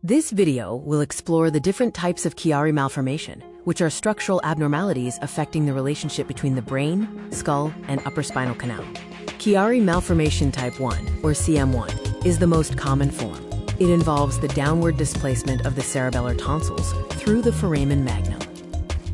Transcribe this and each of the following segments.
This video will explore the different types of Chiari malformation, which are structural abnormalities affecting the relationship between the brain, skull, and upper spinal canal. Chiari malformation type 1, or CM1, is the most common form. It involves the downward displacement of the cerebellar tonsils through the foramen magnum.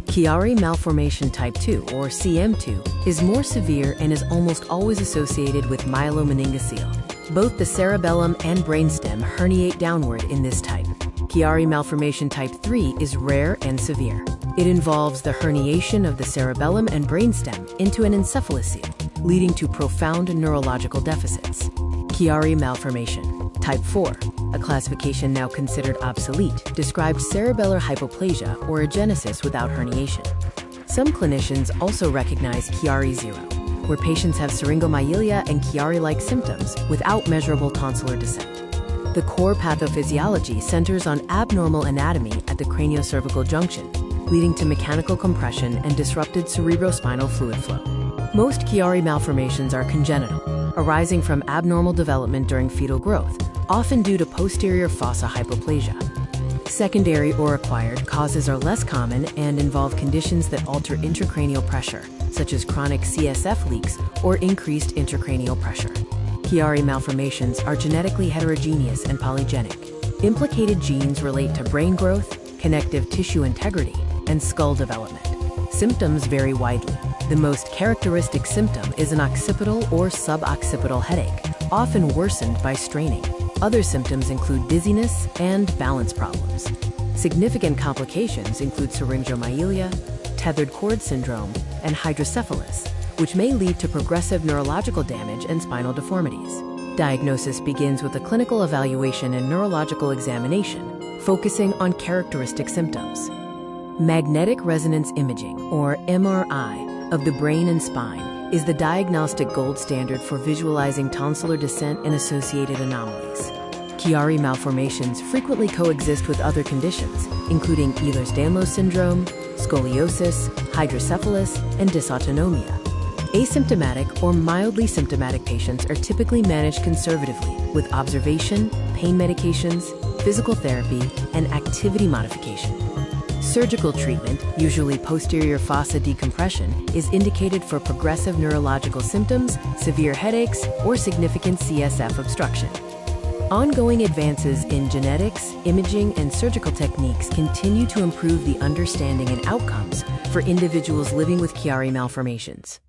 Chiari malformation type 2, or CM2, is more severe and is almost always associated with myelomeningocele. Both the cerebellum and brainstem herniate downward in this type. Chiari malformation type 3 is rare and severe. It involves the herniation of the cerebellum and brainstem into an encephalocele, leading to profound neurological deficits. Chiari malformation type 4, a classification now considered obsolete, describes cerebellar hypoplasia or agenesis without herniation. Some clinicians also recognize Chiari 0, where patients have syringomyelia and Chiari-like symptoms without measurable tonsillar descent. The core pathophysiology centers on abnormal anatomy at the craniocervical junction, leading to mechanical compression and disrupted cerebrospinal fluid flow. Most Chiari malformations are congenital, arising from abnormal development during fetal growth, often due to posterior fossa hypoplasia. Secondary or acquired causes are less common and involve conditions that alter intracranial pressure, such as chronic CSF leaks or increased intracranial pressure. Chiari malformations are genetically heterogeneous and polygenic. Implicated genes relate to brain growth, connective tissue integrity, and skull development. Symptoms vary widely. The most characteristic symptom is an occipital or suboccipital headache, often worsened by straining. Other symptoms include dizziness and balance problems. Significant complications include syringomyelia, tethered cord syndrome, and hydrocephalus, which may lead to progressive neurological damage and spinal deformities. Diagnosis begins with a clinical evaluation and neurological examination, focusing on characteristic symptoms. Magnetic resonance imaging, or MRI, of the brain and spine is the diagnostic gold standard for visualizing tonsillar descent and associated anomalies. Chiari malformations frequently coexist with other conditions, including Ehlers-Danlos syndrome, scoliosis, hydrocephalus, and dysautonomia. Asymptomatic or mildly symptomatic patients are typically managed conservatively with observation, pain medications, physical therapy, and activity modification. Surgical treatment, usually posterior fossa decompression, is indicated for progressive neurological symptoms, severe headaches, or significant CSF obstruction. Ongoing advances in genetics, imaging, and surgical techniques continue to improve the understanding and outcomes for individuals living with Chiari malformations.